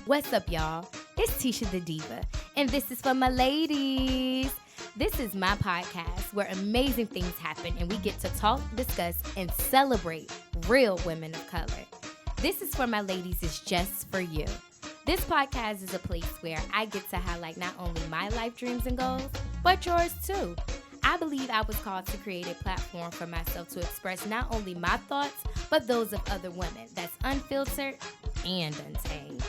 What's up, y'all? It's Tisha the Diva, and this is for my ladies. This is my podcast where amazing things happen and we get to talk, discuss, and celebrate real women of color. This is for my ladies is just for you. This podcast is a place where I get to highlight not only my life dreams and goals, but yours too. I believe I was called to create a platform for myself to express not only my thoughts, but those of other women that's unfiltered and untamed.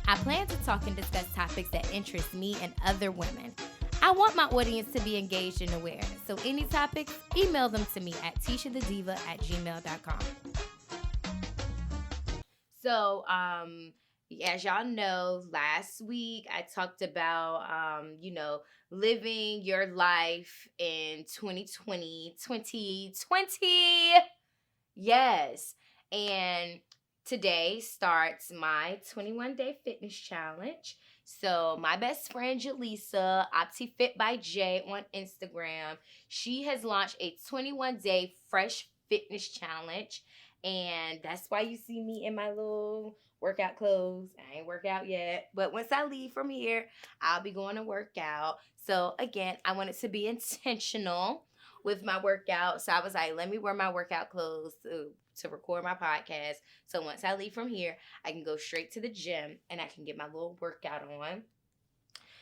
I plan to talk and discuss topics that interest me and other women. I want my audience to be engaged and aware. So any topics, email them to me at tishadediva@gmail.com. So, as y'all know, last week I talked about, living your life in 2020. Yes. And today starts my 21-day fitness challenge. So my best friend, Jaleesa, OptiFit by Jay on Instagram, she has launched a 21-day fresh fitness challenge. And that's why you see me in my little workout clothes. I ain't worked out yet. But once I leave from here, I'll be going to work out. So again, I wanted to be intentional with my workout. So I was like, let me wear my workout clothes to record my podcast. So once I leave from here, I can go straight to the gym and I can get my little workout on.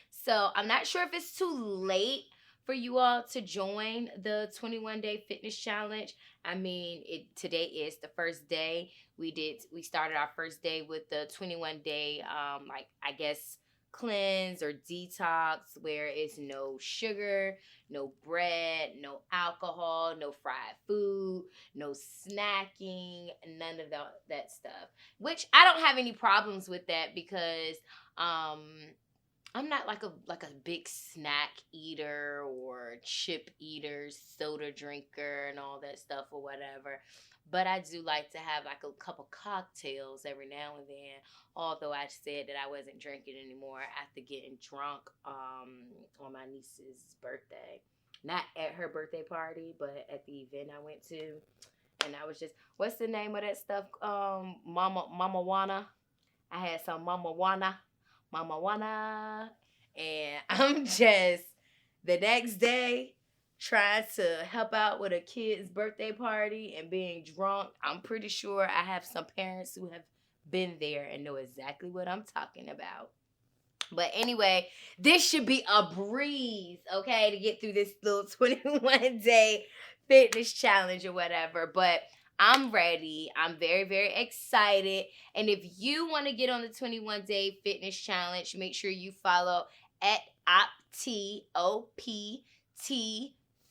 So I'm not sure if it's too late for you all to join the 21-day fitness challenge. I mean, today is the first day. We started our first day with the 21-day, cleanse or detox, where it's no sugar, no bread, no alcohol, no fried food, no snacking, none of that stuff. Which I don't have any problems with that because I'm not like a big snack eater or chip eater, soda drinker, and all that stuff or whatever. But I do like to have like a couple cocktails every now and then. Although I said that I wasn't drinking anymore after getting drunk on my niece's birthday. Not at her birthday party, but at the event I went to. And I was just, what's the name of that stuff? Mama Wana. I had some Mama Wana. And I'm just, the next day, trying to help out with a kid's birthday party and being drunk. I'm pretty sure I have some parents who have been there and know exactly what I'm talking about. But anyway, this should be a breeze, okay, to get through this little 21-day fitness challenge or whatever. But I'm ready. I'm very, very excited. And if you want to get on the 21-day fitness challenge, make sure you follow at OptFit,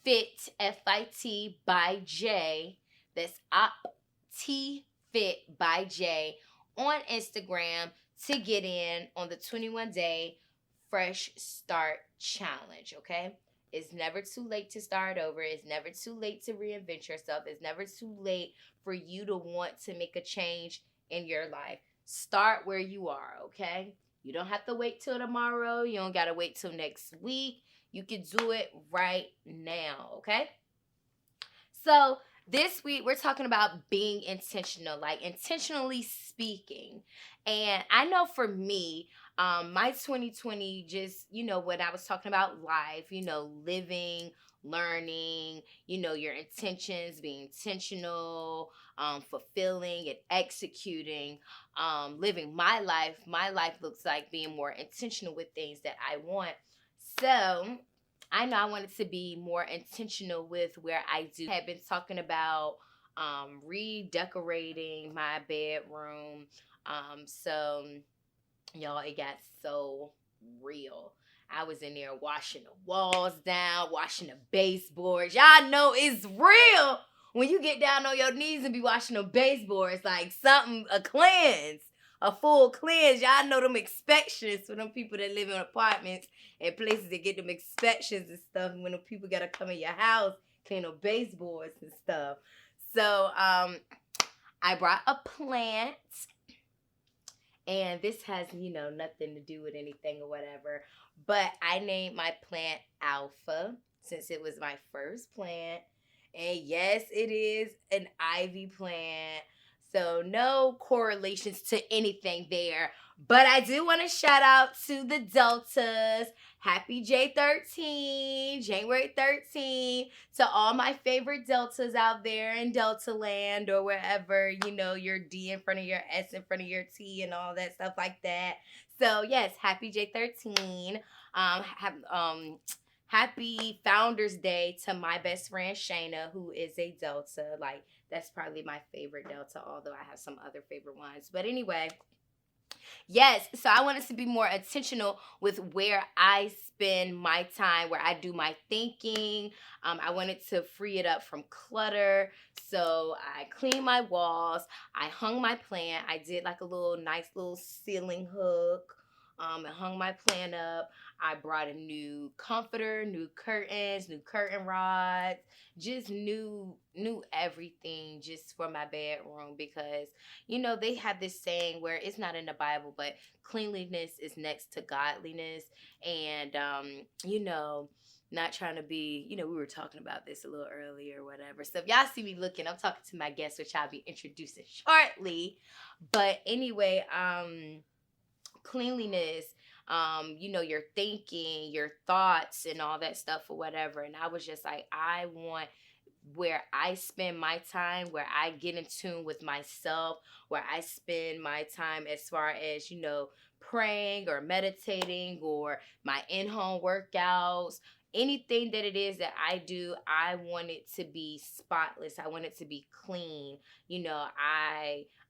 FIT by J. That's OptFit by J on Instagram to get in on the 21-day Fresh Start Challenge, okay? It's never too late to start over. It's never too late to reinvent yourself. It's never too late for you to want to make a change in your life. Start where you are, okay? You don't have to wait till tomorrow. You don't got to wait till next week. You can do it right now, okay? So this week, we're talking about being intentional, like intentionally speaking. And I know for me, my 2020 just, when I was talking about life, living, learning, your intentions, being intentional, fulfilling and executing, living my life. My life looks like being more intentional with things that I want. So I know I wanted to be more intentional with where I do. I have been talking about redecorating my bedroom. So y'all, it got so real. I was in there washing the walls down, washing the baseboards. Y'all know it's real when you get down on your knees and be washing the baseboards, like a cleanse. A full cleanse. Y'all know them inspections for them people that live in apartments and places that get them inspections and stuff. And when the people got to come in your house, clean the baseboards and stuff. So I brought a plant. And this has, nothing to do with anything or whatever. But I named my plant Alpha since it was my first plant. And yes, it is an ivy plant. So no correlations to anything there. But I do want to shout out to the Deltas. Happy J13, January 13th, to all my favorite Deltas out there in Delta Land or wherever, your D in front of your S in front of your T and all that stuff like that. So yes, happy J13. Happy Founders Day to my best friend Shayna, who is a Delta. Like, that's probably my favorite Delta, although I have some other favorite ones. But anyway, yes, so I wanted to be more intentional with where I spend my time, where I do my thinking. I wanted to free it up from clutter. So I cleaned my walls. I hung my plant. I did like a nice little ceiling hook. And hung my plant up. I brought a new comforter, new curtains, new curtain rods, just new everything just for my bedroom because they have this saying where it's not in the Bible, but cleanliness is next to godliness. And, not trying to be, we were talking about this a little earlier or whatever. So if y'all see me looking, I'm talking to my guest, which I'll be introducing shortly. But anyway, cleanliness, your thinking, your thoughts and all that stuff or whatever. And I was just like, I want where I spend my time, where I get in tune with myself, where I spend my time as far as, praying or meditating or my in-home workouts, anything that it is that I do, I want it to be spotless. I want it to be clean.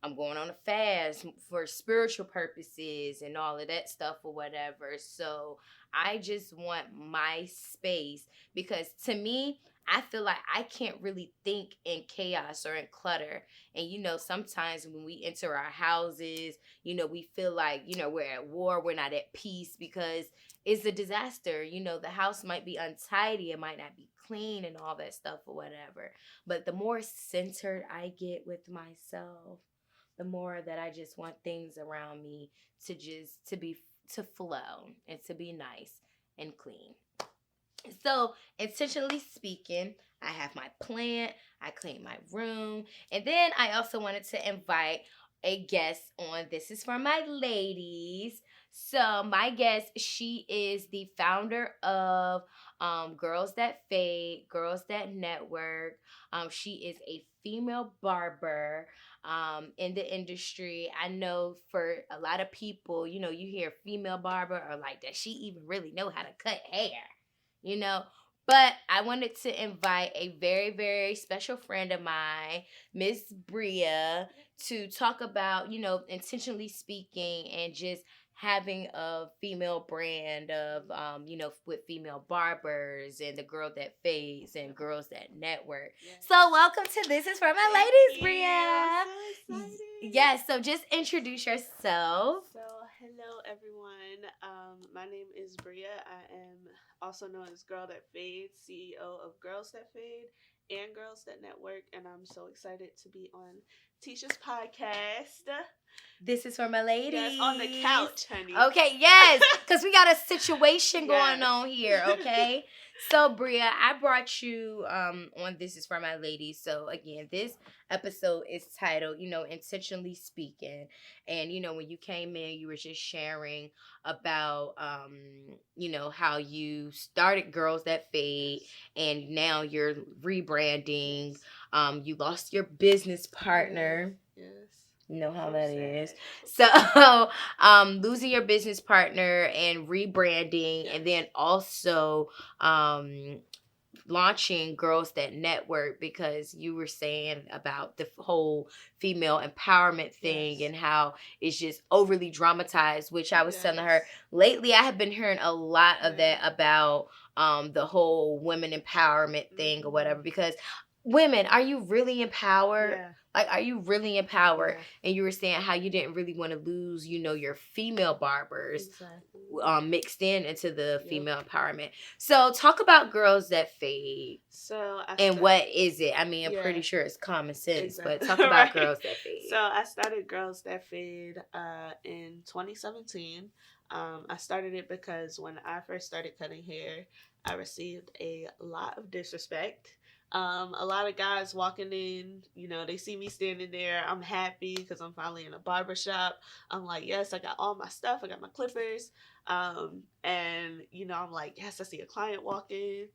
I'm going on a fast for spiritual purposes and all of that stuff or whatever. So I just want my space because to me, I feel like I can't really think in chaos or in clutter. And, sometimes when we enter our houses, we feel like, we're at war, we're not at peace because it's a disaster. The house might be untidy, it might not be clean and all that stuff or whatever. But the more centered I get with myself, the more that I just want things around me to flow and to be nice and clean. So, intentionally speaking, I have my plant, I clean my room, and then I also wanted to invite a guest on. This is for my ladies. So, my guest, she is the founder of Girls That Fade, Girls That NetWERK. She is a female barber in the industry. I know for a lot of people, you hear female barber or like, does she even really know how to cut hair? But I wanted to invite a very, very special friend of mine, Miss Bria, to talk about, intentionally speaking and just having a female brand of, with female barbers and the Girl That Fades and Girls That NetWERK. Yes. So welcome to This Is For My Ladies, Bria. I'm so excited. Yes, so just introduce yourself. So hello, everyone. My name is Bria. I am also known as Girl That Fades, CEO of Girls That Fade and Girls That NetWERK, and I'm so excited to be on Tisha's podcast. This is for my ladies. Yes, on the couch, honey. Okay, yes, because we got a situation going on here, okay? So, Bria, I brought you on This Is For My Ladies. So, again, this episode is titled, Intentionally Speaking. And, when you came in, you were just sharing about, how you started Girls That Fade and now you're rebranding. Yes. You lost your business partner. Yes. You know how that is. So, losing your business partner and rebranding, and then also launching Girls That NetWERK, because you were saying about the whole female empowerment thing and how it's just overly dramatized, which I was telling her lately. I have been hearing a lot of that about the whole women empowerment thing or whatever, because women, are you really empowered? Yeah. Like, are you really empowered? Yeah. And you were saying how you didn't really want to lose, your female barbers mixed into the female empowerment. So talk about Girls That Fade. And what is it? I mean, I'm pretty sure it's common sense, but talk about Girls That Fade. So I started Girls That Fade in 2017. I started it because when I first started cutting hair, I received a lot of disrespect. A lot of guys walking in, they see me standing there. I'm happy because I'm finally in a barber shop. I'm like, yes, I got all my stuff. I got my clippers. And I'm like, yes, I see a client walk in,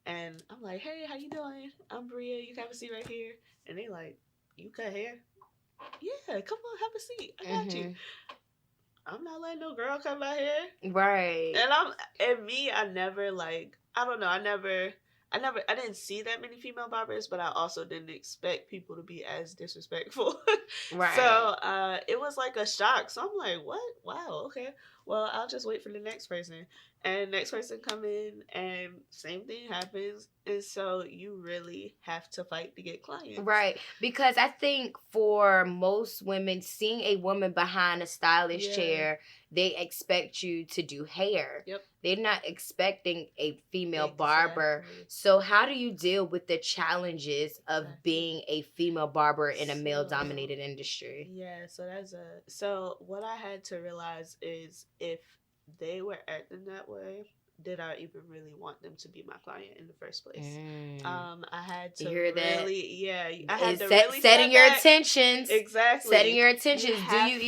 and I'm like, hey, how you doing? I'm Bria. You can have a seat right here. And they like, you cut hair? Yeah, come on, have a seat. I got you. I'm not letting no girl cut my hair. Right. And me, I never I don't know, I didn't see that many female barbers, but I also didn't expect people to be as disrespectful. Right. So it was like a shock. So I'm like, what? Wow, okay. Well, I'll just wait for the next person. And next person come in, and same thing happens. And so you really have to fight to get clients. Right. Because I think for most women, seeing a woman behind a stylish chair, they expect you to do hair. Yep. They're not expecting a female barber. So how do you deal with the challenges of being a female barber in a male-dominated industry? Yeah, so what I had to realize is, if they were acting that way, did I even really want them to be my client in the first place? I had to I had to really setting your intentions. Exactly. Setting your intentions.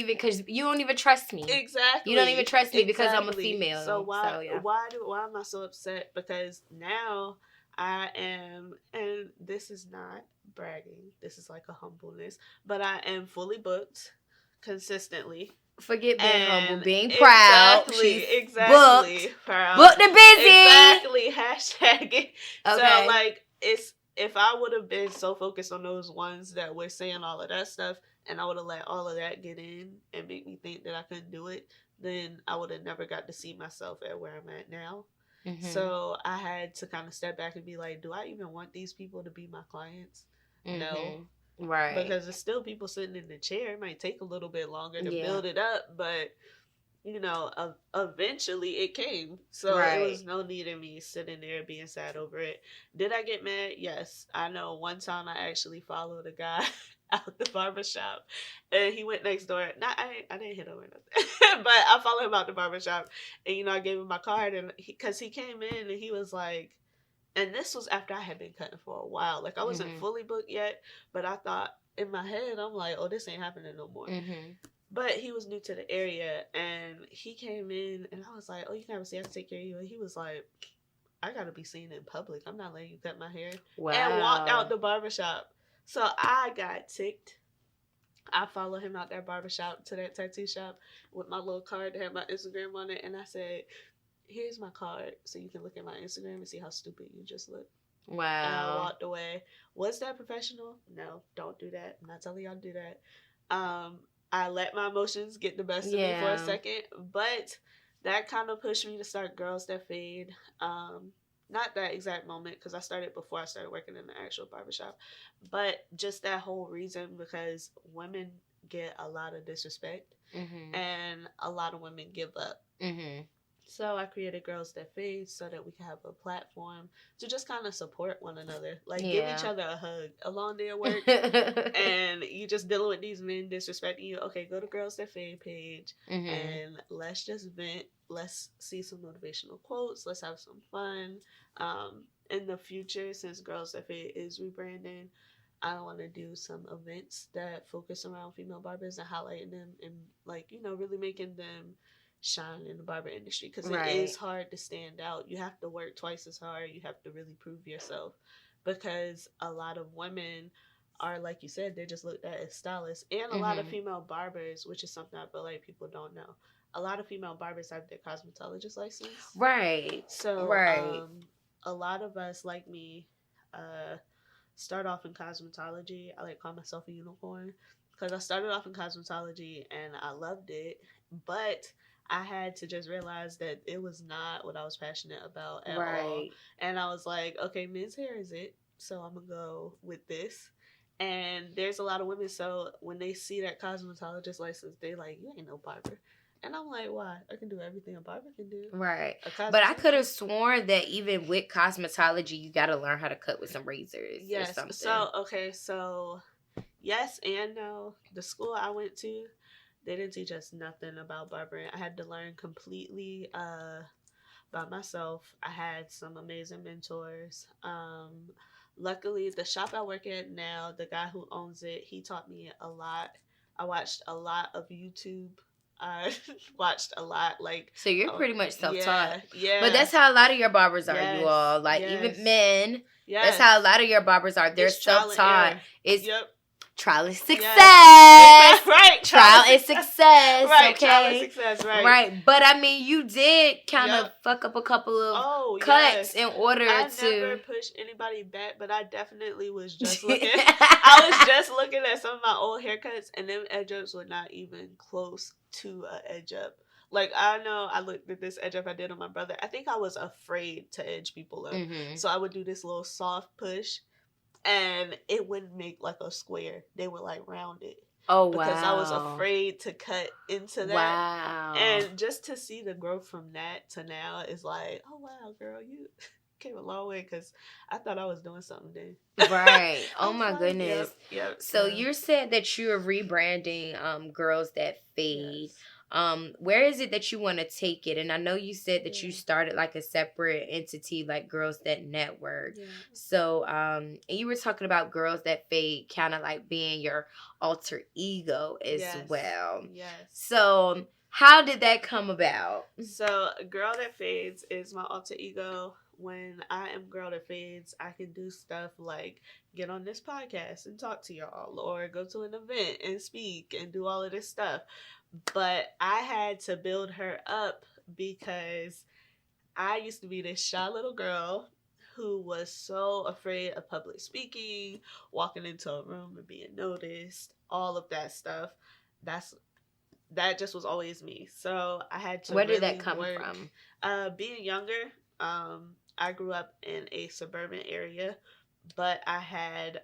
Because you don't even trust me. Exactly. You don't even trust me because I'm a female. So why am I so upset? Because now I am, and this is not bragging, this is like a humbleness, but I am fully booked consistently. Forget being humble, being proud. Exactly. Booked. Proud. Booked and busy. Exactly. Hashtag it. Okay. So if I would have been so focused on those ones that were saying all of that stuff, and I would have let all of that get in and make me think that I couldn't do it, then I would have never got to see myself at where I'm at now. Mm-hmm. So I had to kind of step back and be like, do I even want these people to be my clients? Mm-hmm. No. Right. Because there's still people sitting in the chair. It might take a little bit longer to build it up, but eventually it came. So it was no need in me sitting there being sad over it. Did I get mad? Yes. I know one time I actually followed a guy out the barbershop, and he went next door. I didn't hit him or nothing, but I followed him out the barbershop, and I gave him my card, and because he came in and he was like, and this was after I had been cutting for a while. Like, I wasn't fully booked yet, but I thought in my head, I'm like, oh, this ain't happening no more. Mm-hmm. But he was new to the area, and he came in, and I was like, oh, you can have a seat, I can take care of you. And he was like, I got to be seen in public. I'm not letting you cut my hair. Wow. And walked out the barbershop. So I got ticked. I followed him out that barbershop to that tattoo shop with my little card that had my Instagram on it, and I said, here's my card so you can look at my Instagram and see how stupid you just look. Wow. And I walked away. Was that professional? No, don't do that. I'm not telling y'all to do that. I let my emotions get the best of me for a second, but that kind of pushed me to start Girls That Fade. Not that exact moment, because I started before I started working in the actual barbershop, but just that whole reason, because women get a lot of disrespect, and a lot of women give up. Mm-hmm. So I created Girls That Fade so that we can have a platform to just kind of support one another. Like, give each other a hug. A long day of work, and you just dealing with these men disrespecting you. Okay, go to Girls That Fade page, and let's just vent. Let's see some motivational quotes. Let's have some fun. In the future, since Girls That Fade is rebranding, I want to do some events that focus around female barbers and highlighting them, and really making them shine in the barber industry, because it is hard to stand out. You have to work twice as hard. You have to really prove yourself, because a lot of women are, like you said, they're just looked at as stylists, and a lot of female barbers, which is something I feel like people don't know. A lot of female barbers have their cosmetologist license. Right. So a lot of us, like me, start off in cosmetology. I call myself a unicorn, because I started off in cosmetology and I loved it, but I had to just realize that it was not what I was passionate about at all. And I was like, okay, men's hair is it, so I'm going to go with this. And there's a lot of women, so when they see that cosmetologist license, they like, you ain't no barber. And I'm like, why? I can do everything a barber can do. Right. But I could have sworn that even with cosmetology, you got to learn how to cut with some razors or something. So yes and no. The school I went to, they didn't teach us nothing about barbering. I had to learn completely by myself. I had some amazing mentors. luckily, the shop I work at now, the guy who owns it, he taught me a lot. I watched a lot of YouTube. I watched a lot, like. So you're pretty much self-taught. Yeah. But that's how a lot of your barbers are, Yes, you all. Like, yes. even men. Yes. That's how a lot of your barbers are. They're It's trial and self-taught. error. It's Yep. trial is success. Yes. Right. Trial is success. Right. Okay. Trial is success. Right. Right. But I mean, you did kind of Yep. fuck up a couple of Oh, cuts yes. in order I to. never pushed anybody back, but I definitely was just looking. I was just looking at some of my old haircuts, and them edge ups were not even close to an edge up. Like, I know I looked at this edge up I did on my brother. I think I was afraid to edge people up. Mm-hmm. So I would do this little soft push, and it wouldn't make like a square. They were like rounded. Oh, wow. Because I was afraid to cut into that. Wow. And just to see the growth from that to now is like, oh, wow, girl, you came a long way, because I thought I was doing something then. Right. Oh, my goodness. Yep. So you said that you're rebranding Girls That Fade. Yes. Where is it that you want to take it? And I know you said that you started like a separate entity, like Girls That Network. Yeah. So, and you were talking about Girls That Fade kind of like being your alter ego as well. Yes. So, how did that come about? So, Girl That Fades is my alter ego. When I am Girl That Fades, I can do stuff like get on this podcast and talk to y'all, or go to an event and speak and do all of this stuff. But I had to build her up because I used to be this shy little girl who was so afraid of public speaking, walking into a room and being noticed, all of that stuff. That just was always me. So I had to. Where did that come from? Being younger, I grew up in a suburban area, but I had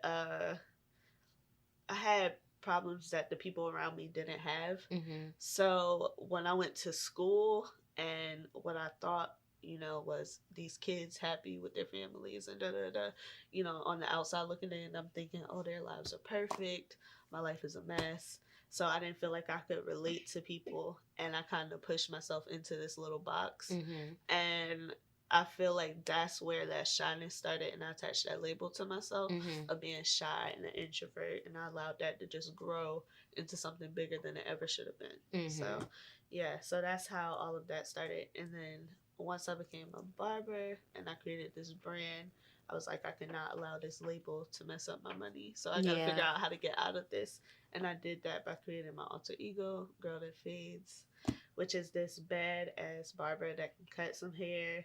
problems that the people around me didn't have. Mm-hmm. So when I went to school, and what I thought, was these kids happy with their families and on the outside looking in, I'm thinking, oh, their lives are perfect. My life is a mess. So I didn't feel like I could relate to people, and I kind of pushed myself into this little box. Mm-hmm. And I feel like that's where that shyness started, and I attached that label to myself of being shy and an introvert, and I allowed that to just grow into something bigger than it ever should have been. Mm-hmm. So that's how all of that started. And then once I became a barber and I created this brand, I was like, I cannot allow this label to mess up my money. So I gotta figure out how to get out of this. And I did that by creating my alter ego, Girl That Fades, which is this badass barber that can cut some hair,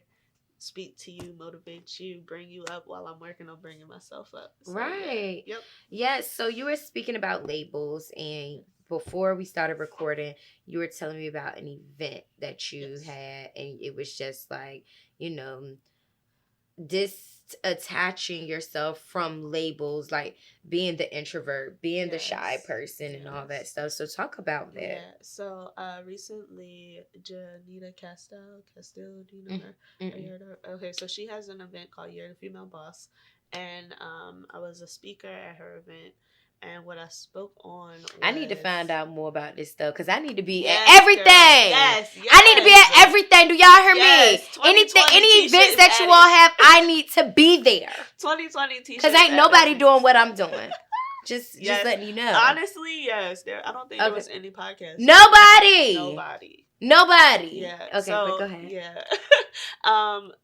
speak to you, motivate you, bring you up while I'm working on bringing myself up. So, right. Yep. Yes. So you were speaking about labels, and before we started recording, you were telling me about an event that you had, and it was just like, disattaching yourself from labels, like being the introvert, being the shy person, and all that stuff. So talk about that. Yeah. So recently, Janita Castile, do you know her? Mm-hmm. You heard her? Okay, so she has an event called You're the Female Boss, and I was a speaker at her event. And what I spoke on was... I need to find out more about this stuff, because I need to be at everything. Yes. I need to be at everything. Do y'all hear me? Any events that you all have, I need to be there. 2020 t-shirts. Because ain't nobody doing what I'm doing. Just letting you know. Honestly, yes. I don't think there was any podcast. Nobody. Yeah. Okay, so, but go ahead. Yeah.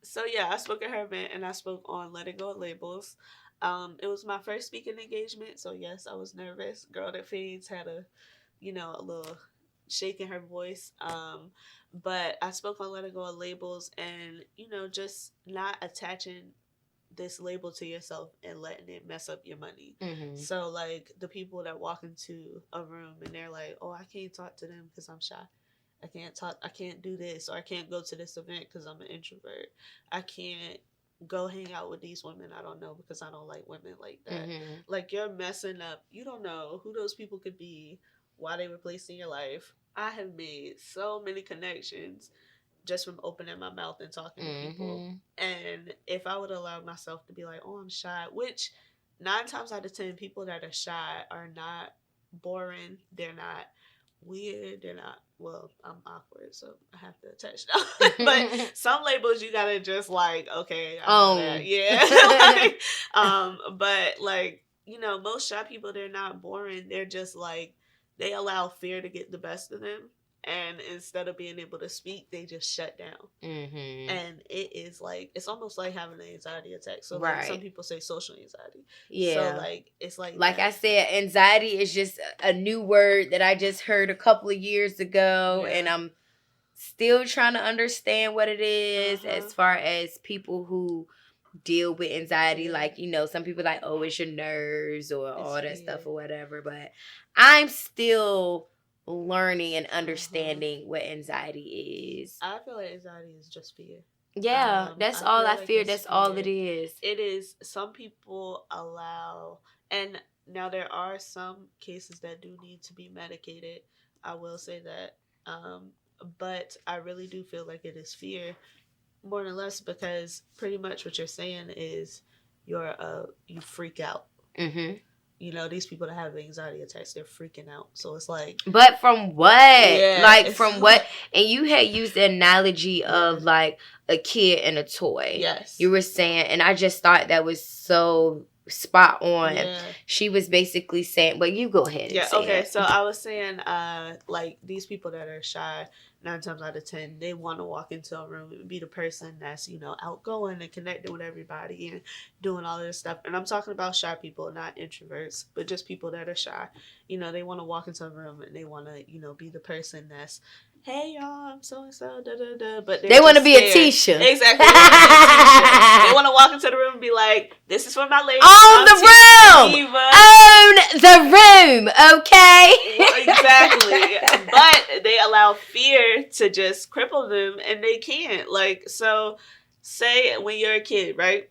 So yeah, I spoke at her event, and I spoke on letting go of labels. It was my first speaking engagement, so yes, I was nervous. Girl That Fades had a little shake in her voice. But I spoke on letting go of labels, and just not attaching this label to yourself and letting it mess up your money. Mm-hmm. So like the people that walk into a room and they're like, oh, I can't talk to them because I'm shy. I can't do this, or I can't go to this event because I'm an introvert. I can't go hang out with these women I don't know because I don't like women like that. Mm-hmm. Like, you're messing up. You don't know who those people could be, why they were placed in your life. I have made so many connections just from opening my mouth and talking to people. And if I would allow myself to be like, oh, I'm shy, which 9 times out of 10 people that are shy are not boring. They're not weird. They're not. Well, I'm awkward, so I have to attach now. But some labels you gotta just like, okay, I know that. Yeah. But like, you know, most shy people, they're not boring. They're just like, they allow fear to get the best of them, and instead of being able to speak, they just shut down. And it is like, it's almost like having an anxiety attack. So like some people say social anxiety. Yeah. So like, it's like that. I said, anxiety is just a new word that I just heard a couple of years ago, and I'm still trying to understand what it is as far as people who deal with anxiety. Like, you know, some people like, oh, it's your nerves or all that stuff or whatever. But I'm still learning and understanding what anxiety is. I feel like anxiety is just fear. Yeah, that's all I fear. That's all it is. It is. Some people allow, and now there are some cases that do need to be medicated. I will say that. But I really do feel like it is fear, more or less, because pretty much what you're saying is you freak out. You know, these people that have anxiety attacks, they're freaking out. So it's like... But from what? Yeah, like, from what? And you had used the analogy of, like, a kid and a toy. Yes. You were saying, and I just thought that was so spot on. Yeah. She was basically saying... But you go ahead and say okay. it. So I was saying, like, these people that are shy... 9 times out of 10, they want to walk into a room and be the person that's, you know, outgoing and connecting with everybody and doing all this stuff. And I'm talking about shy people, not introverts, but just people that are shy. You know, they want to walk into a room and they want to, you know, be the person that's, hey, y'all, I'm so-and-so, da-da-da. But they want to be a Tisha. Exactly. They want to walk into the room and be like, this is for my lady. Own the room! Own the room, okay? Exactly. But they allow fear to just cripple them, and they can't. Like, so, say when you're a kid, right?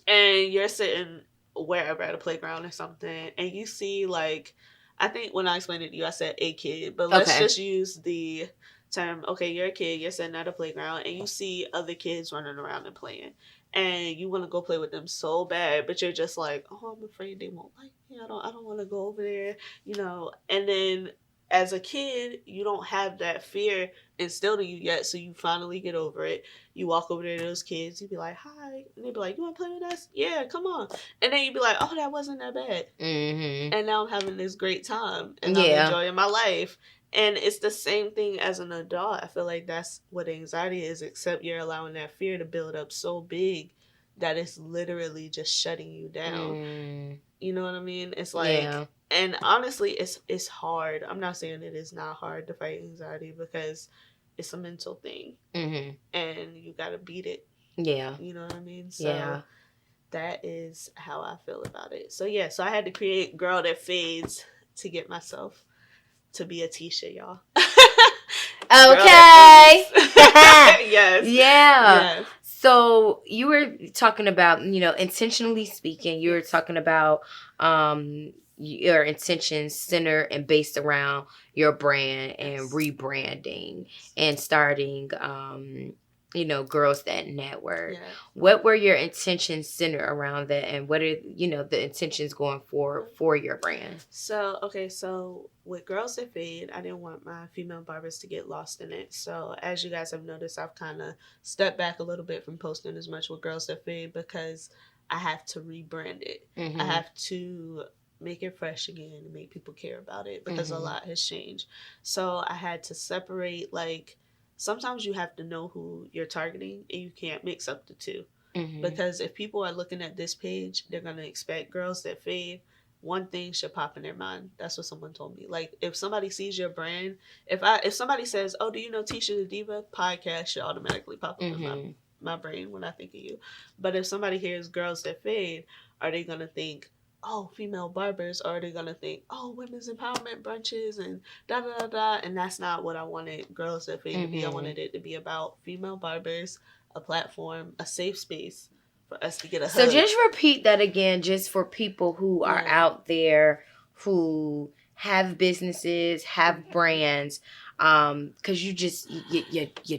And you're sitting wherever at a playground or something, and you see, like, I think when I explained it to you, I said a kid, but let's just use the term, okay, you're a kid, you're sitting at a playground, and you see other kids running around and playing, and you want to go play with them so bad, but you're just like, oh, I'm afraid they won't like me, I don't want to go over there, you know, and then as a kid, you don't have that fear instilled in you yet, so you finally get over it. You walk over there to those kids, you be like, hi, and they be like, you want to play with us? Yeah, come on. And then you be like, oh, that wasn't that bad. And now I'm having this great time, and I'm enjoying my life. And it's the same thing as an adult. I feel like that's what anxiety is, except you're allowing that fear to build up so big that it's literally just shutting you down. You know what I mean? It's like... And honestly, it's hard. I'm not saying it is not hard to fight anxiety, because it's a mental thing. And you got to beat it. Yeah. You know what I mean? So that is how I feel about it. So yeah, so I had to create Girl That Fades to get myself to be a Tisha, y'all. Okay. Yes. Yeah. So you were talking about, you know, intentionally speaking, you were talking about your intentions centered and based around your brand and rebranding and starting, you know, Girls That Network. Yeah. What were your intentions centered around that, and what are, you know, the intentions going forward for your brand? So, okay, so with Girls That Fade, I didn't want my female barbers to get lost in it. So as you guys have noticed, I've kind of stepped back a little bit from posting as much with Girls That Fade, because I have to rebrand it. I have to make it fresh again and make people care about it, because a lot has changed. So I had to separate, like, sometimes you have to know who you're targeting, and you can't mix up the two. Because if people are looking at this page, they're going to expect Girls That Fade. One thing should pop in their mind. That's what someone told me. Like, if somebody sees your brand, if somebody says, oh, do you know Tisha the Diva? Podcast should automatically pop up in my brain when I think of you. But if somebody hears Girls That Fade, are they going to think, oh, female barbers, or are they gonna think, oh, women's empowerment brunches and da da da da? And that's not what I wanted Girls That Fade to be. I wanted it to be about female barbers, a platform, a safe space for us to get a hug. So just repeat that again, just for people who are out there who have businesses, have brands, because you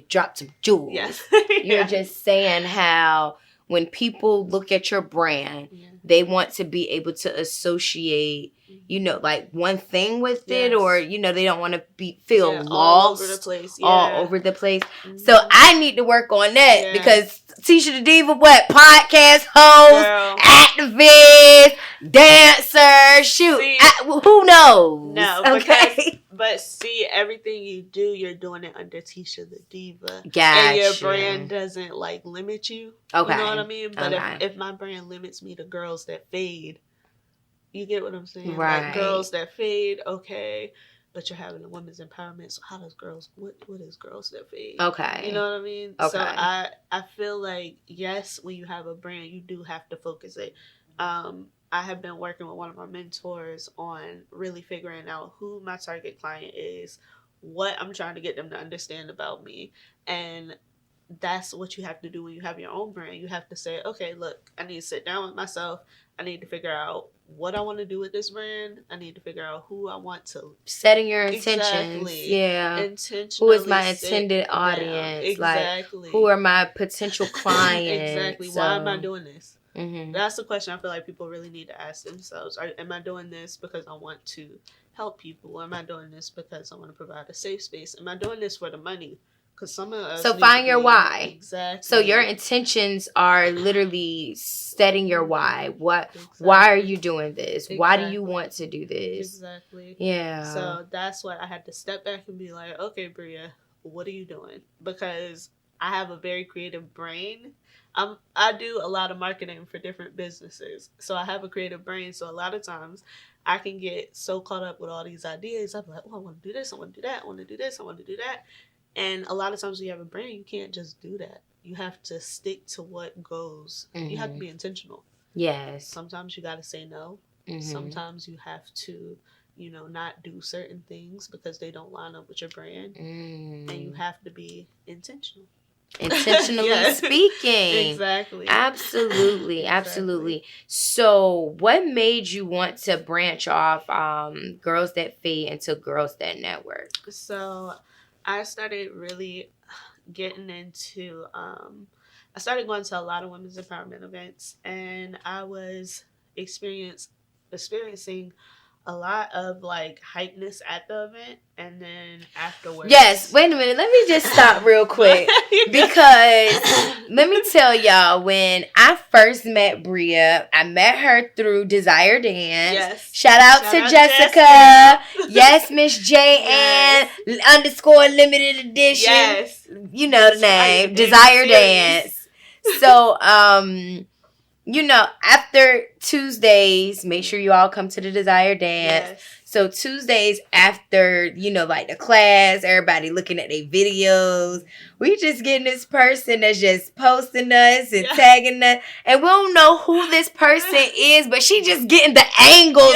dropped some jewels. Yes. You're just saying how when people look at your brand, they want to be able to associate, you know, like one thing with it, or, you know, they don't want to feel lost all over the place. All over the place. So I need to work on that because Tisha the Diva, what? Podcast host, activist, dancer, shoot. See, who knows? No, okay. But see, everything you do, you're doing it under Tisha the Diva. Gotcha. And your brand doesn't, like, limit you. Okay. You know what I mean? But if my brand limits me to girls that fade, you get what I'm saying? Right. Like, girls that fade, okay. But you're having a women's empowerment. So how does what is girls that fade? Okay. You know what I mean? Okay. So I feel like, yes, when you have a brand, you do have to focus it. I have been working with one of my mentors on really figuring out who my target client is, what I'm trying to get them to understand about me. And that's what you have to do when you have your own brand. You have to say, okay, look, I need to sit down with myself. I need to figure out what I want to do with this brand. I need to figure out who I want to. Setting your intentions. Exactly. Yeah. Intentionally. Who is my intended audience? Exactly. Like, who are my potential clients? Exactly. So. Why am I doing this? Mm-hmm. That's the question I feel like people really need to ask themselves. Am I doing this because I want to help people? Or am I doing this because I want to provide a safe space? Am I doing this for the money? Because some of us. So find your why. Exactly. So your intentions are literally setting your why. Why are you doing this? Exactly. Why do you want to do this? Exactly. Yeah. So that's what I had to step back and be like, okay, Bria, what are you doing? Because I have a very creative brain. I do a lot of marketing for different businesses. So I have a creative brain. So a lot of times I can get so caught up with all these ideas. I'm like, oh, I want to do this. I want to do that. I want to do this. I want to do that. And a lot of times when you have a brain, you can't just do that. You have to stick to what goes. Mm-hmm. You have to be intentional. Yes. Sometimes you got to say no. Mm-hmm. Sometimes you have to, you know, not do certain things because they don't line up with your brand. Mm. And you have to be intentional. Intentionally speaking. Exactly. Absolutely. Absolutely. So what made you want to branch off Girls That Fade into Girls That Network? So I started really getting into I started going to a lot of women's empowerment events, and I was experiencing a lot of like hypeness at the event, and then afterwards. Yes, wait a minute. Let me just stop real quick because let me tell y'all, when I first met Bria, I met her through Desire Dance. Yes. Shout out to Jessica. Yes, Miss J and _ limited edition. Yes. You know the name. Desire Dance. So, you know, after Tuesdays, make sure you all come to the Desire Dance. Yes. So Tuesdays after, you know, like the class, everybody looking at their videos. We just getting this person that's just posting us and tagging us. And we don't know who this person is, but she just getting the angles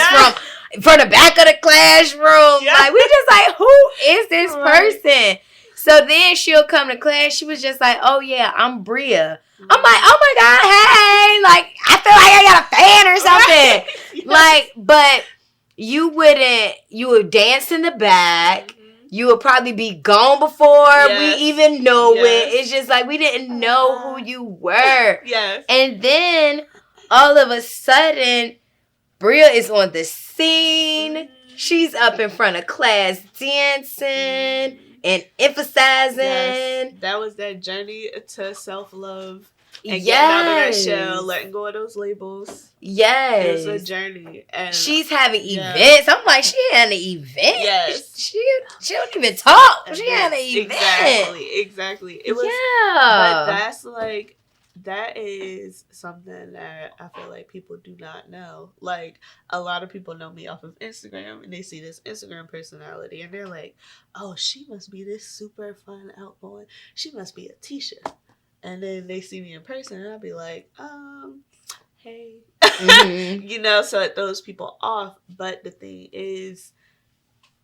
from the back of the classroom. Yeah. Like, we just like, who is this person? So then she'll come to class. She was just like, oh, yeah, I'm Bria. I'm like, oh my God, hey. Like, I feel like I got a fan or something. Yes. Like, but you would dance in the back. Mm-hmm. You would probably be gone before we even know it. It's just like we didn't know who you were. Yes. And then all of a sudden, Bria is on the scene. Mm-hmm. She's up in front of class dancing and emphasizing. Yes. That was that journey to self-love. And getting out of that shell, letting go of those labels. Yes. It was a journey. And she's having events. I'm like, she had an event. Yes. She don't even talk. She had an event. Exactly. It was. Yeah. But that's like, that is something that I feel like people do not know. Like, a lot of people know me off of Instagram, and they see this Instagram personality, and they're like, oh, she must be this super fun, outgoing. She must be a Tisha. And then they see me in person, and I'll be like, hey. Mm-hmm. You know, so it throws people off. But the thing is,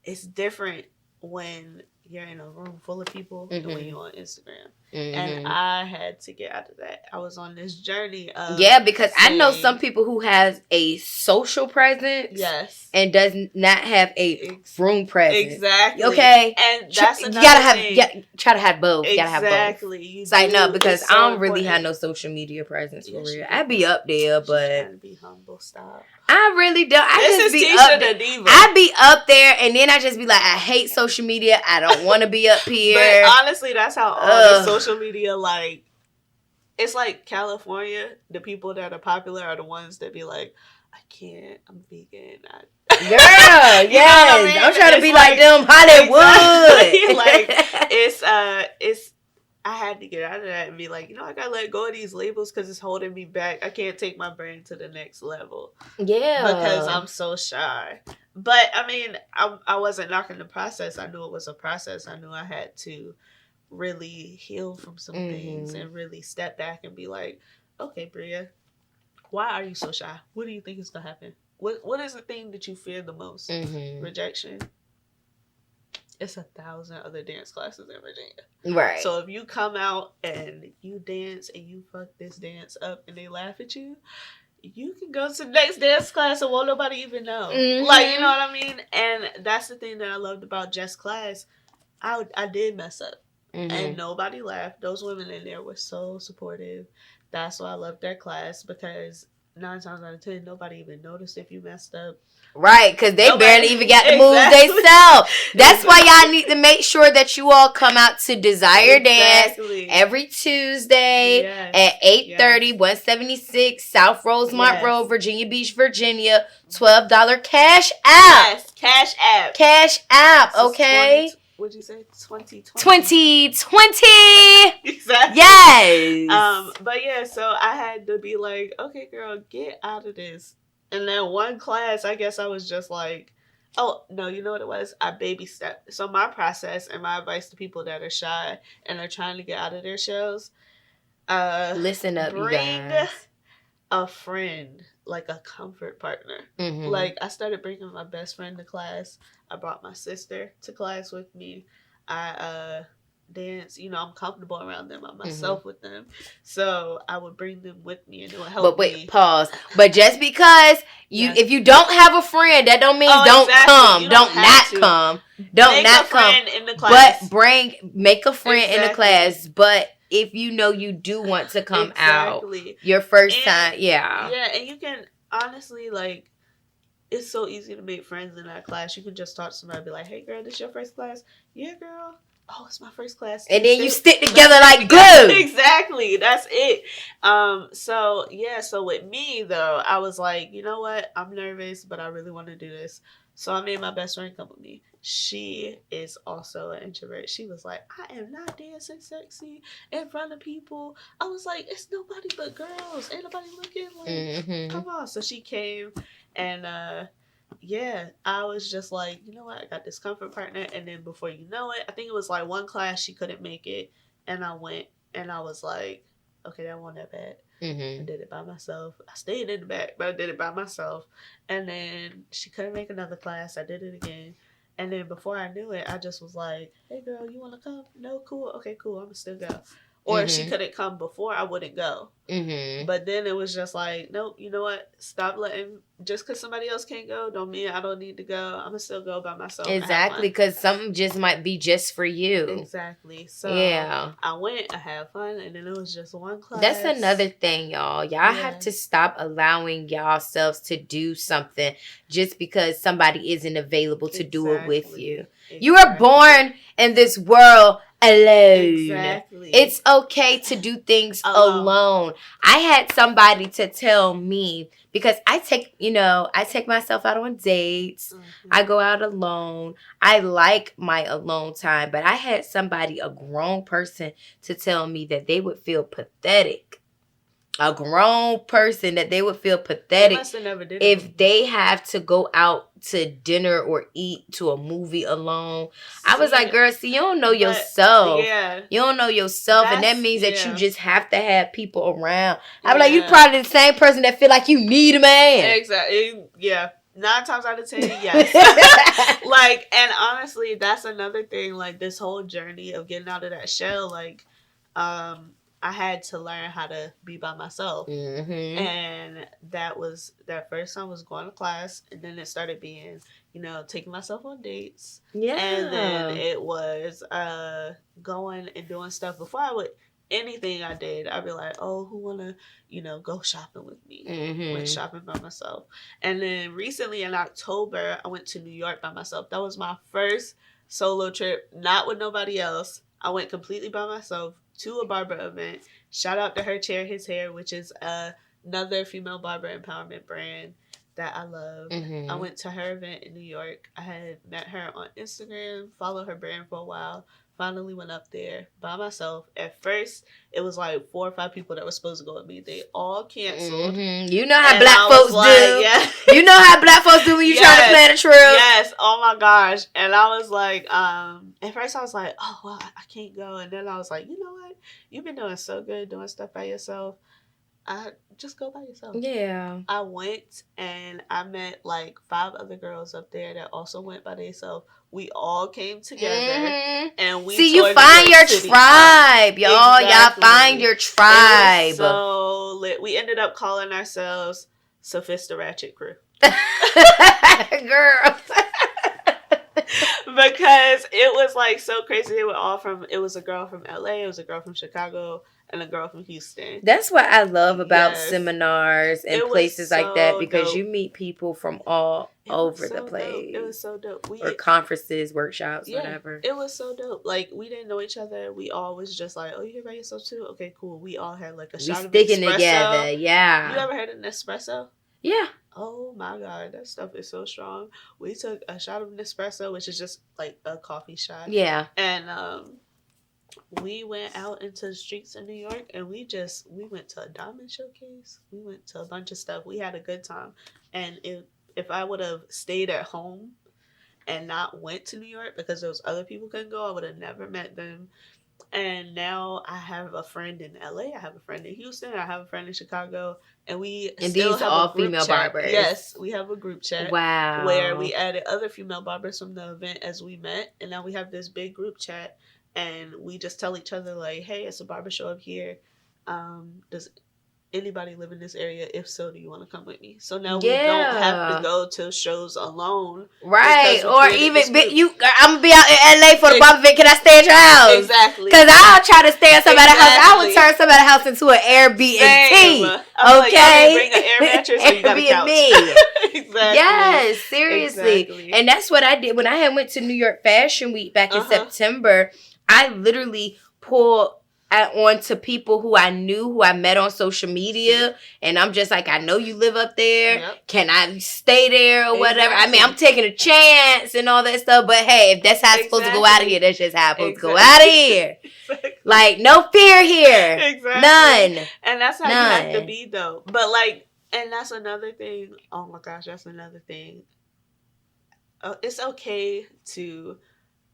it's different when you're in a room full of people the way you're on Instagram. Mm-hmm. And I had to get out of that. I was on this journey of because I know some people who has a social presence, yes, and does not have a room presence. Exactly. Okay, and that's you another gotta have thing. try to have both. Exactly. You gotta have both. It's like no, because I don't really have no social media presence for real. I'd be up there, but trying to be humble. Stop. I really don't. This is Tisha the Diva. I be up there, and then I just be like, I hate social media. I don't want to be up here. But honestly, that's how all the social media, like, it's like California. The people that are popular are the ones that be like, I can't. I'm vegan. Girl, yes. I mean? I'm trying to be like them Hollywood. Exactly. It's. I had to get out of that and be like, I gotta let go of these labels because it's holding me back. I can't take my brand to the next level. Yeah. Because I'm so shy. But, I mean, I wasn't knocking the process. I knew it was a process. I knew I had to really heal from some things and really step back and be like, okay, Bria, why are you so shy? What do you think is going to happen? What is the thing that you fear the most? Rejection. It's 1,000 other dance classes in Virginia. Right. So if you come out and you dance and you fuck this dance up and they laugh at you, you can go to the next dance class and won't nobody even know. Like, you know what I mean? And that's the thing that I loved about Just Class. I did mess up. And nobody laughed. Those women in there were so supportive. That's why I loved that class, because 9 times out of 10, nobody even noticed if you messed up. Right, because they barely even got the moves they sell. That's why y'all need to make sure that you all come out to Desire Dance every Tuesday at 8:30, 176 South Rosemont Road, Virginia Beach, Virginia. $12 cash app. Yes, cash app. Cash app, okay? What'd you say? 2020. 2020. Exactly. Yes. But yeah, so I had to be like, okay, girl, get out of this. And then one class, I guess I was just like, oh, no, you know what it was? I baby stepped. So my process and my advice to people that are shy and are trying to get out of their shells, listen up, you guys. Bring a friend, like a comfort partner. Like, I started bringing my best friend to class. I brought my sister to class with me. I dance, I'm comfortable around them. I'm myself with them. So I would bring them with me and it would help me. Pause. But just because if you don't have a friend, that don't mean don't come. Don't not come. Don't not come. In the class. But make a friend in the class. But if you know you do want to come out your first time, Yeah, and you can honestly, like, it's so easy to make friends in that class. You can just talk to somebody and be like, hey, girl, this your first class? Yeah, girl. Oh, it's my first class. And then you stick together like glue. Exactly. That's it. So with me, though, I was like, you know what? I'm nervous, but I really want to do this. So I made my best friend come with me. She is also an introvert. She was like, I am not dancing sexy in front of people. I was like, it's nobody but girls. Ain't nobody looking. Like, come on. So she came and I was just like, you know what? I got this comfort partner. And then before you know it, I think it was like one class she couldn't make it. And I went and I was like, okay, that wasn't that bad. I did it by myself. I stayed in the back, but I did it by myself. And then she couldn't make another class. I did it again. And then before I knew it, I just was like, hey, girl, you want to come? No, cool. Okay, cool. I'm going to still go. Or if she couldn't come before, I wouldn't go. But then it was just like, nope, you know what? Stop letting, just because somebody else can't go, don't mean I don't need to go. I'm going to still go by myself. Exactly, because something just might be just for you. Exactly. So I went, I had fun, and then it was just one class. That's another thing, y'all. Y'all have to stop allowing y'all selves to do something just because somebody isn't available to do it with you. You are born in this world alone. Exactly. It's okay to do things alone. I had somebody to tell me, because I take myself out on dates. I go out alone. I like my alone time, but I had somebody, a grown person, to tell me that they would feel pathetic. A grown person that they would feel pathetic if they have to go out to dinner or eat to a movie alone. I was like, girl, see, you don't know yourself. You don't know yourself, and that means that you just have to have people around. I was like, you probably the same person that feel like you need a man. Exactly. Yeah. 9 times out of 10, yes. Like, and honestly, that's another thing. Like, this whole journey of getting out of that shell, like, I had to learn how to be by myself. Mm-hmm. And that first time was going to class, and then it started being, taking myself on dates. Yeah. And then it was going and doing stuff. Before anything I did, I'd be like, oh, who wanna, go shopping with me? Mm-hmm. Went shopping by myself. And then recently in October, I went to New York by myself. That was my first solo trip, not with nobody else. I went completely by myself to a barber event. Shout out to Her Chair, His Hair, which is another female barber empowerment brand that I love. Mm-hmm. I went to her event in New York. I had met her on Instagram, followed her brand for a while. Finally went up there by myself. At first, it was like 4 or 5 people that were supposed to go with me. They all canceled. Mm-hmm. You know how black folks do. Yeah. You know how black folks do when you try to plan a trip. Yes. Oh my gosh. And I was like, at first I was like, oh, well, I can't go. And then I was like, you know what? You've been doing so good doing stuff by yourself. Just go by yourself. Yeah. I went and I met like 5 other girls up there that also went by themselves. We all came together and we you find your tribe, y'all. Exactly. Y'all find your tribe. It was so lit. We ended up calling ourselves Sophista Ratchet Crew. Girl. Because it was like so crazy. They were all it was a girl from LA, it was a girl from Chicago, and a girl from Houston. That's what I love about seminars and places like that, because dope. you meet people from all over the place. Dope. It was so dope. Or conferences, workshops, whatever. It was so dope. Like, we didn't know each other. We all was just like, oh, you here by yourself too? Okay, cool. We all had like a shot of sticking espresso. Together, yeah. You ever had an espresso? Yeah. Oh my God, that stuff is so strong. We took a shot of Nespresso, which is just like a coffee shot. Yeah. And we went out into the streets of New York, and we went to a diamond showcase. We went to a bunch of stuff. We had a good time. And if I would have stayed at home and not went to New York because those other people couldn't go, I would have never met them. And now I have a friend in LA, I have a friend in Houston, I have a friend in Chicago, and still these have all a group female chat. barbers. Yes, we have a group chat. Wow. Where we added other female barbers from the event as we met, and now we have this big group chat, and we just tell each other like, hey, it's a barber show up here. Does anybody live in this area? If so, do you want to come with me? So now we don't have to go to shows alone. Right. Or even, I'm going to be out in LA for the barber event. Can I stay at your house? Exactly. Because I'll try to stay at somebody's house. I would turn somebody's house into an Airbnb. Okay? Bring an air mattress or you got a couch. Exactly. Yes, seriously. Exactly. And that's what I did. When I had went to New York Fashion Week back in September, I literally pulled on to people who I knew, who I met on social media, and I'm just like, I know you live up there. Yep. Can I stay there or whatever? I mean, I'm taking a chance and all that stuff, but hey, if that's how it's supposed to go out of here, that's just how it's supposed to go out of here. Like, no fear here. Exactly. None. And that's how you have to be, though. But like, and that's another thing. Oh my gosh, that's another thing. It's okay to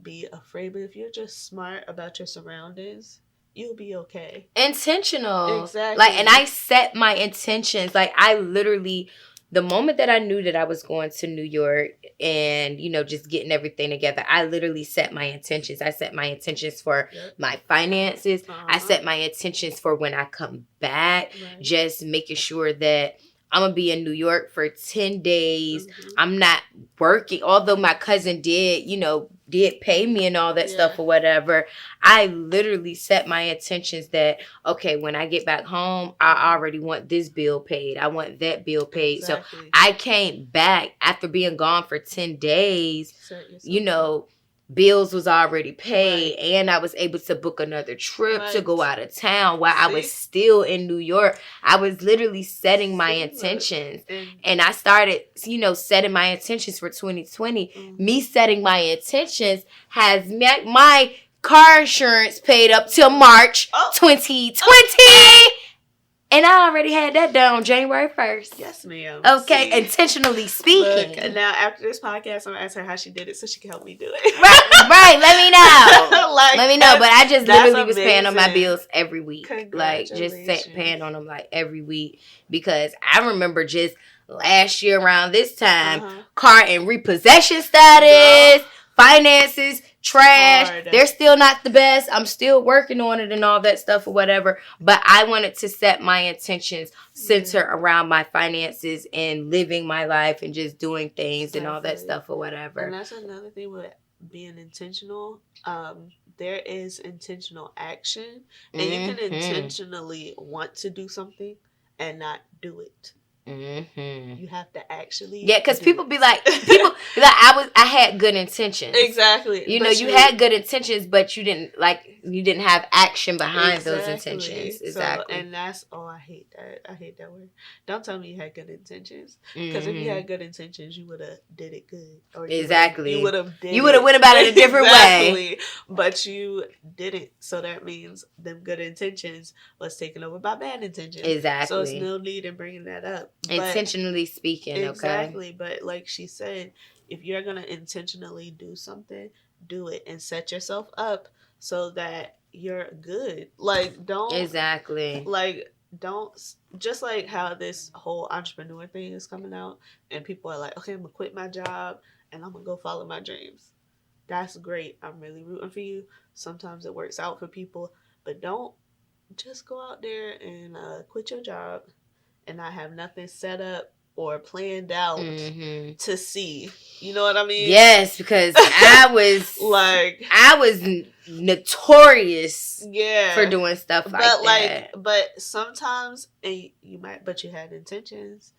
be afraid, but if you're just smart about your surroundings, you'll be okay. Intentional. Exactly. Like, and I set my intentions. Like, I literally, the moment that I knew that I was going to New York and, just getting everything together, I literally set my intentions. I set my intentions for my finances. I set my intentions for when I come back, just making sure that I'm going to be in New York for 10 days. Mm-hmm. I'm not working. Although my cousin did pay me and all that stuff or whatever. I literally set my intentions that, okay, when I get back home, I already want this bill paid. I want that bill paid. Exactly. So I came back after being gone for 10 days, bills was already paid, and I was able to book another trip to go out of town while I was still in New York. I was literally setting my intentions, and I started, setting my intentions for 2020. Mm-hmm. Me setting my intentions has my car insurance paid up till March 2020. And I already had that done on January 1st. Yes, ma'am. Okay, intentionally speaking. Look, now, after this podcast, I'm going to ask her how she did it so she can help me do it. Right. Let me know. Let me know. But I just literally was paying on my bills every week. Like, just paying on them, like, every week. Because I remember just last year around this time, car and repossession status, finances, trash. Hard. They're still not the best. I'm still working on it and all that stuff or whatever. But I wanted to set my intentions center around my finances and living my life and just doing things and all that stuff or whatever. And that's another thing with being intentional. There is intentional action, and you can intentionally want to do something and not do it. You have to actually because people be like I had good intentions. Exactly. You know, you had good intentions, but you didn't have action behind those intentions. Exactly. So, and that's I hate that. I hate that word. Don't tell me you had good intentions, because if you had good intentions, you would have did it good. Or exactly. You would have went about it a different way. But you didn't. So that means them good intentions was taken over by bad intentions. Exactly. So it's no need in bringing that up. Intentionally speaking, exactly. But like she said, if you're gonna intentionally do something, do it and set yourself up so that you're good. Like, don't just like how this whole entrepreneur thing is coming out, and people are like, okay, I'm gonna quit my job and I'm gonna go follow my dreams. That's great. I'm really rooting for you. Sometimes it works out for people, but don't just go out there and quit your job and not have nothing set up or planned out to see. You know what I mean? Yes, because I was notorious for doing stuff like that. But sometimes, and you had intentions.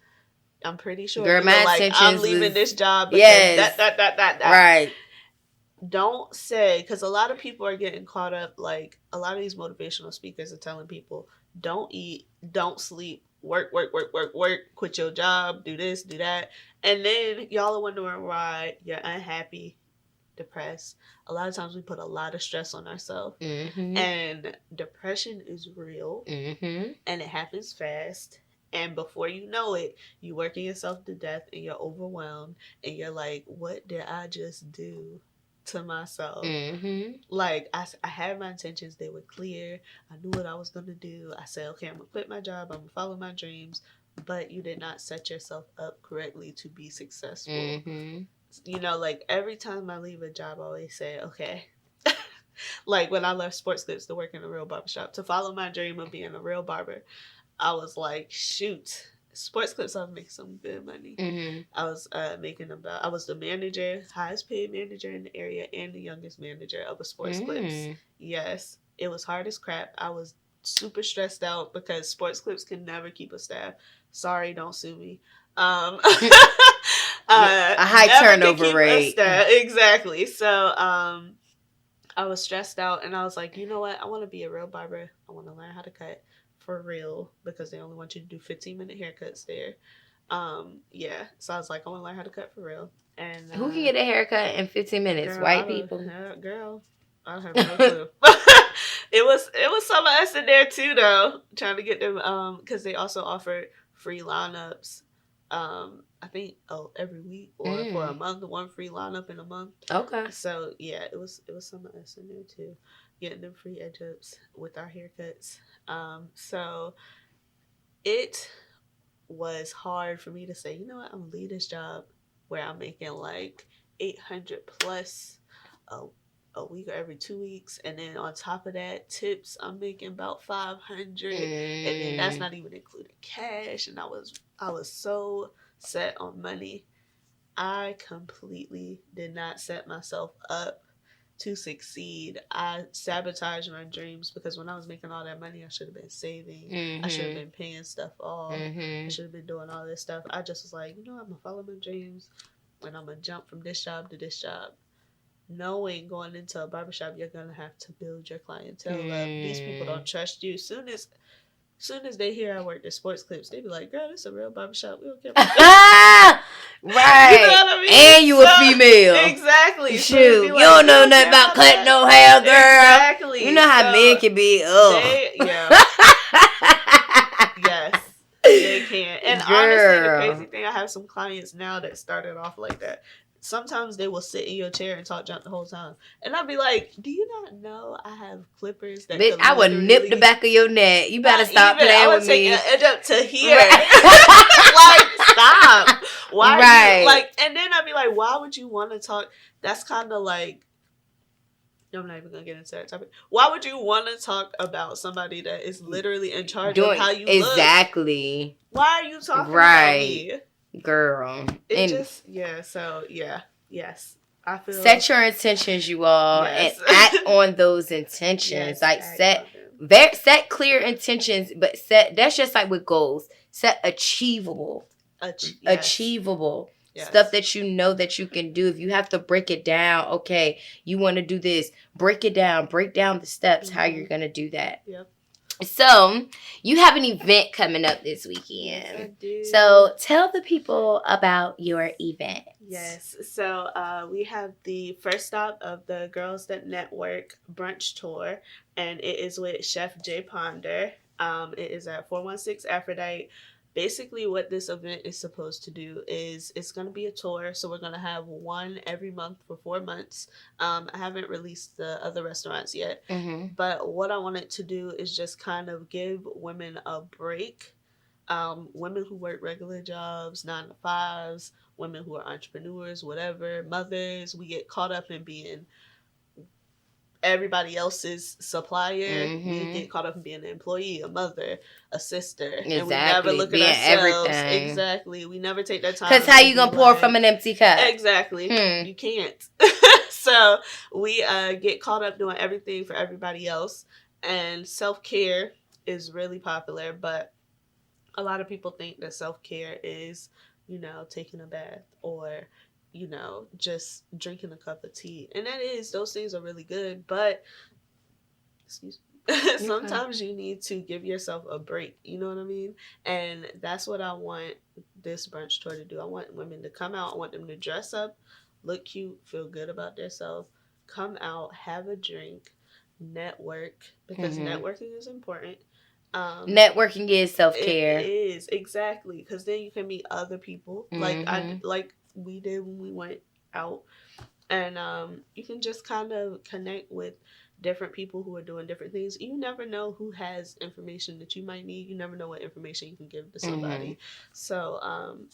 I'm pretty sure. Girl, my intentions I'm leaving this job because that. Right. Don't say, because a lot of people are getting caught up, like a lot of these motivational speakers are telling people, don't eat, don't sleep, work, quit your job, do this, do that. And then y'all are wondering why you're unhappy, depressed. A lot of times we put a lot of stress on ourselves. And depression is real. And it happens fast. And before you know it, you're working yourself to death and you're overwhelmed. And you're like, what did I just do to myself? Like, I had my intentions. They were clear. I knew what I was going to do. I said, okay, I'm going to quit my job. I'm going to follow my dreams. But you did not set yourself up correctly to be successful. You know, like, every time I leave a job, I always say, okay. Like, when I left Sports Clips to work in a real barbershop, to follow my dream of being a real barber, I was like, shoot. Sports Clips, I was making some good money. I was I was the manager, highest paid manager in the area, and the youngest manager of a Sports Clips. Yes, it was hard as crap. I was super stressed out because Sports Clips can never keep a staff. Sorry, don't sue me. A high turnover rate. Exactly. So I was stressed out, and I was like, you know what? I want to be a real barber. I want to learn how to cut for real, because they only want you to do 15-minute haircuts there. So I was like, I want to learn how to cut for real. And who can get a haircut in 15 minutes? White people? Girl, I have no clue. It was some of us in there too, though, trying to get them, because they also offered free lineups. I think every week or for a month, one free lineup in a month. Okay. So yeah, it was some of us in there too, getting them free edge-ups with our haircuts. So it was hard for me to say, you know what, I'm gonna leave this job where I'm making like 800 plus a week or every 2 weeks, and then on top of that, tips, I'm making about 500, and then that's not even including cash. And I was so set on money. I completely did not set myself up to succeed. I sabotaged my dreams, because when I was making all that money, I should have been saving. I should have been paying stuff off. I should have been doing all this stuff. I just was like, you know, I'm gonna follow my dreams, and I'm gonna jump from this job to this job, knowing going into a barbershop, you're gonna have to build your clientele up. These people don't trust you. Soon as they hear I worked at Sports Clips, they be like, girl, this is a real barbershop. We don't care about that. Right. You know what I mean? And you a female. Exactly. Shoot. You don't know nothing about cutting no hair, girl. Exactly. You know how men can be. Yes. They can. And honestly, the crazy thing, I have some clients now that started off like that. Sometimes they will sit in your chair and talk junk the whole time. And I'll be like, do you not know I have clippers that bitch, I would nip the back of your neck. You better stop playing with me. Edge up to here. Like, stop. Why right. are you, like, and then I'd be like, why would you want to talk? That's kind of like, I'm not even going to get into that topic. Why would you want to talk about somebody that is literally in charge of how you look? Exactly. Why are you talking about me? Girl. It just, yeah, so, yeah, yes. I feel set your intentions, you all, yes. and act on those intentions. Yes, like set clear intentions, but that's just like with goals. Set achievable stuff that you know that you can do. If you have to break it down, okay, you want to do this, break it down, break down the steps, how you're gonna do that. Yep. So you have an event coming up this weekend. Yes, I do. So tell the people about your event. Yes. So we have the first stop of the Girls That NetWERK Brunch Tour, and it is with Chef Jay Ponder. It is at 416 Aphrodite. Basically, what this event is supposed to do is it's going to be a tour. So we're going to have one every month for 4 months. I haven't released the other restaurants yet. Mm-hmm. But what I wanted to do is just kind of give women a break. Women who work regular jobs, 9 to 5s, women who are entrepreneurs, whatever, mothers. We get caught up in being everybody else's supplier. Mm-hmm. We get caught up in being an employee, a mother, a sister. Exactly. And we never look at ourselves. Everything. Exactly. We never take that time. Because how you going to pour from an empty cup? Exactly. You can't. So we get caught up doing everything for everybody else. And self-care is really popular. But a lot of people think that self-care is, taking a bath or just drinking a cup of tea. And those things are really good, but sometimes you need to give yourself a break, you know what I mean? And that's what I want this brunch tour to do. I want women to come out, I want them to dress up, look cute, feel good about themselves, come out, have a drink, network, because networking is important. Networking is self-care. It is, exactly, because then you can meet other people, like we did when we went out, and you can just kind of connect with different people who are doing different things. You never know who has information that you might need. You never know what information you can give to somebody. So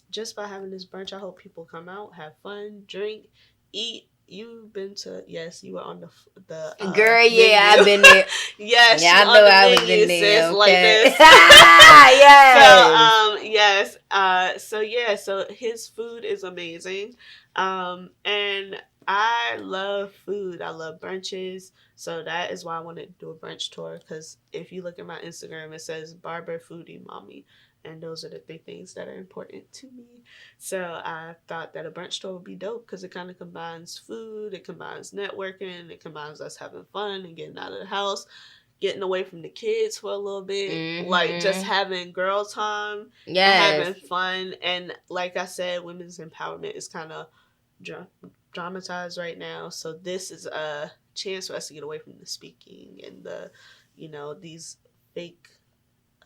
just by having this brunch, I hope people come out, have fun, drink, eat. You've been to, yes, you were on the girl, yeah, I've been there. Yes, yeah, I know I was in there. Okay. Like this. Yes. So his food is amazing, and I love food. I love brunches, so that is why I wanted to do a brunch tour. Because if you look at my Instagram, it says barber, foodie, mommy. And those are the 3 things that are important to me. So I thought that a brunch tour would be dope because it kind of combines food, it combines networking, it combines us having fun and getting out of the house, getting away from the kids for a little bit, like just having girl time, having fun. And like I said, women's empowerment is kind of dramatized right now. So this is a chance for us to get away from the speaking and the, these fake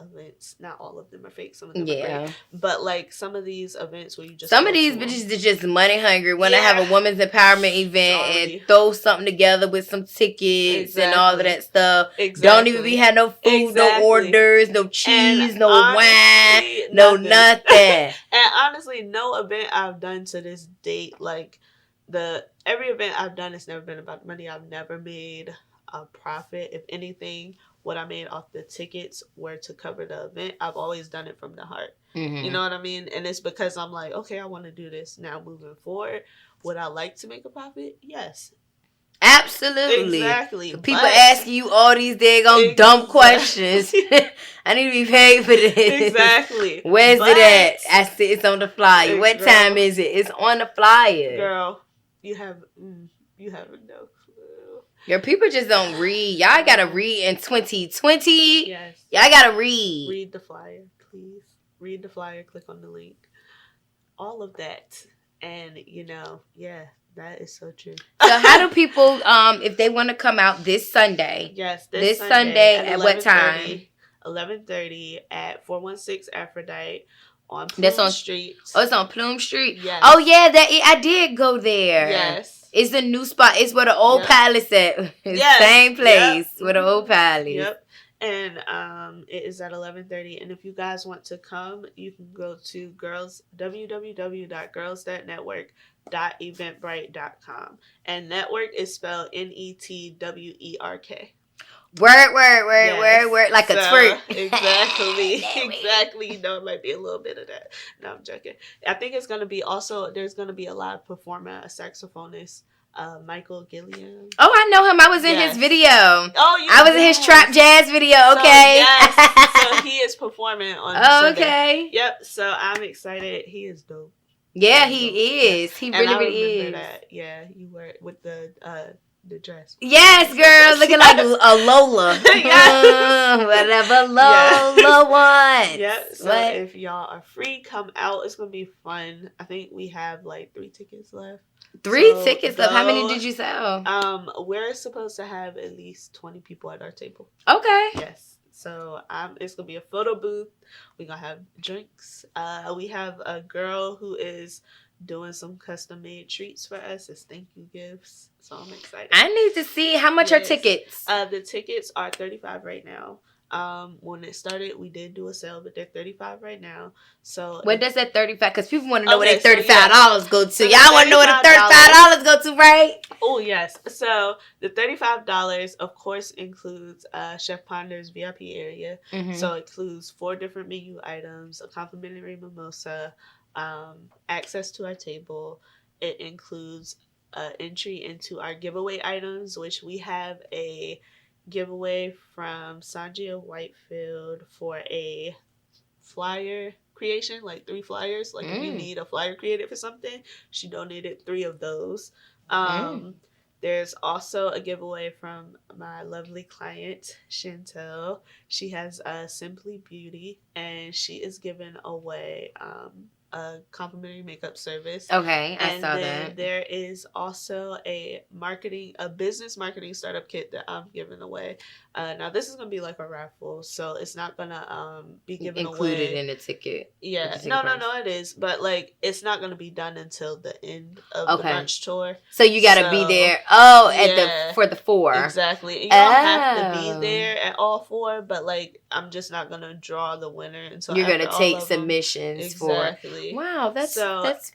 events. Not all of them are fake, some of them are great, but like some of these events where you just some of these bitches are just money hungry, want to have a women's empowerment event and throw something together with some tickets and all of that stuff. Don't even be had no food, no orders, no cheese, and no wine, no nothing. And honestly, no event I've done to this date, like every event I've done, it's never been about money. I've never made a profit. If anything, what I made off the tickets were to cover the event. I've always done it from the heart. You know what I mean? And it's because I'm like, okay, I want to do this now moving forward. Would I like to make a profit? Yes. Absolutely. Exactly. People asking you all these daggone dumb questions. I need to be paid for this. Exactly. Where's it at? I see it's on the flyer. What time is it? It's on the flyer. Girl, you have no clue. Your people just don't read. Y'all gotta read in 2020. Yes. Y'all gotta read. Read the flyer, please. Read the flyer. Click on the link. All of that. And, that is so true. So how do people, if they want to come out this Sunday? Yes, this Sunday at what time? 11:30 at 416 Aphrodite on Plume Street. Oh, it's on Plume Street? Yes. Oh, yeah, I did go there. Yes. It's a new spot. It's where the old palace at. It's same place where the old palace. Yep. And it is at 11:30. And if you guys want to come, you can go to www.girls.network.eventbrite.com. And network is spelled NETWERK. Word, like a twerk. Exactly. You know, it might be a little bit of that. No, I'm joking. I think it's going to be also, there's going to be a live performer, a saxophonist, Michael Gilliam. Oh, I know him. I was in his video. Oh, I was in his trap jazz video, okay? So he is performing on Sunday. Okay. Yep, so I'm excited. He is dope. Yeah, he is. He really is. That. Yeah, you were with the dress. Yes, girl, looking like a Lola. Whatever Lola wants. Yep. So if y'all are free, come out. It's gonna be fun. I think we have like 3 tickets left. 3 tickets left. How many did you sell? We're supposed to have at least 20 people at our table. Okay. Yes. So it's gonna be a photo booth. We're gonna have drinks. We have a girl who is doing some custom made treats for us as thank you gifts. So I'm excited. I need to see how much are tickets. The tickets are $35 right now. When it started, we did do a sale, but they're $35 right now. So what does that $35? Because people want to know where that $35 go to. So y'all want to know where the $35 go to, right? Oh yes. So the $35, of course, includes Chef Ponder's VIP area. Mm-hmm. So it includes 4 different menu items, a complimentary mimosa, access to our table. It includes entry into our giveaway items, which we have a giveaway from Sanjia Whitefield for a flyer creation, like 3 flyers. Like if you need a flyer created for something, she donated 3 of those. There's also a giveaway from my lovely client, Chantel. She has Simply Beauty, and she is giving away a complimentary makeup service. Okay, I saw that. And there is also a business marketing startup kit that I'm giving away. Now this is gonna be like a raffle, so it's not gonna be given included in the ticket. Yeah, no, it is, but like it's not gonna be done until the end of the brunch tour. So you gotta be there. For the 4. Exactly. And you don't have to be there at all 4, but like I'm just not gonna draw the winner until you're gonna take submissions for. Wow, that's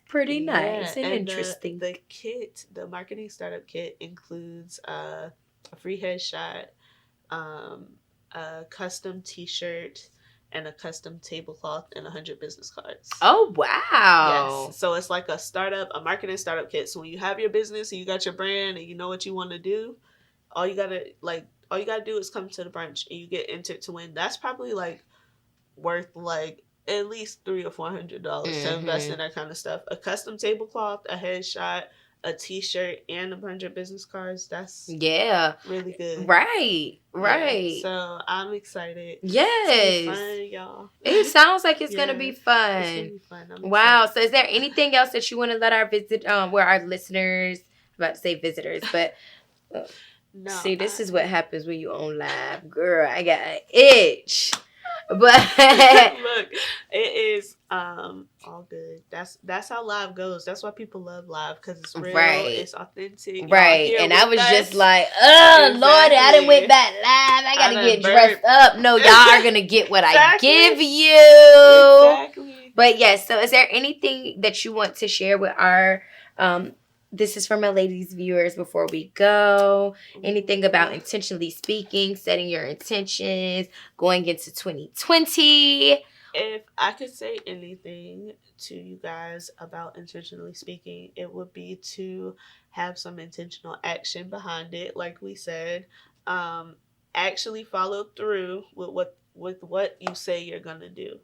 pretty nice and interesting. The kit, the marketing startup kit, includes a free headshot, a custom T-shirt, and a custom tablecloth and 100 business cards. Oh wow! Yes, so it's like a marketing startup kit. So when you have your business and you got your brand and you know what you want to do, all you gotta do is come to the brunch and you get entered to win. That's probably like worth like at least $300 or $400 to invest in that kind of stuff. A custom tablecloth, a headshot, a T-shirt, and 100 business cards. That's really good. Right. Yeah, so I'm excited. Yes. It's gonna be fun, y'all. It sounds like it's gonna be fun. It's gonna be fun. Wow. So is there anything else that you want to let our listeners, I'm about to say visitors, but no. See, this is what happens when you on live. Girl, I got an itch. But look, it is all good. That's how live goes. That's why people love live, because it's real, it's authentic. Right. And I was just like, Lord, I done went back live. I gotta get dressed up. No, y'all are gonna get what I give you. Exactly. But yes, so is there anything that you want to share with our this is for my ladies viewers before we go? Anything about intentionally speaking, setting your intentions, going into 2020? If I could say anything to you guys about intentionally speaking, it would be to have some intentional action behind it. Like we said, actually follow through with what you say you're gonna do.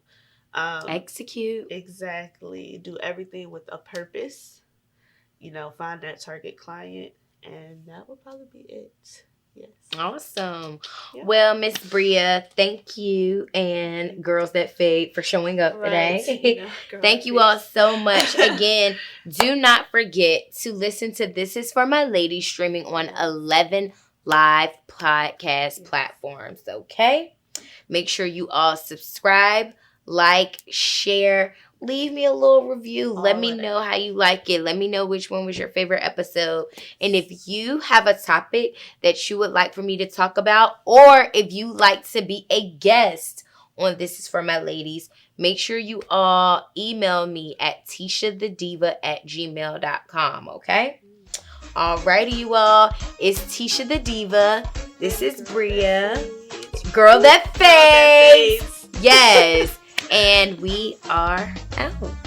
Execute. Exactly. Do everything with a purpose. Find that target client, and that would probably be it. Yes. Awesome. Yeah. Well, Miss Bria, thank you, and Girls That Fade for showing up today. Thank you all so much. Again, do not forget to listen to This Is For My Ladies streaming on 11 live podcast platforms, okay? Make sure you all subscribe, like, share. leave me a little review. Let All me of know that. how you like it. Let me know which one was your favorite episode. And if you have a topic that you would like for me to talk about, or if you like to be a guest on This Is For My Ladies, make sure you all email me at tishathediva@gmail.com, okay? Alrighty, you all. It's Tisha the Diva. This is Bria. Girl that fades. Yes. And we are out.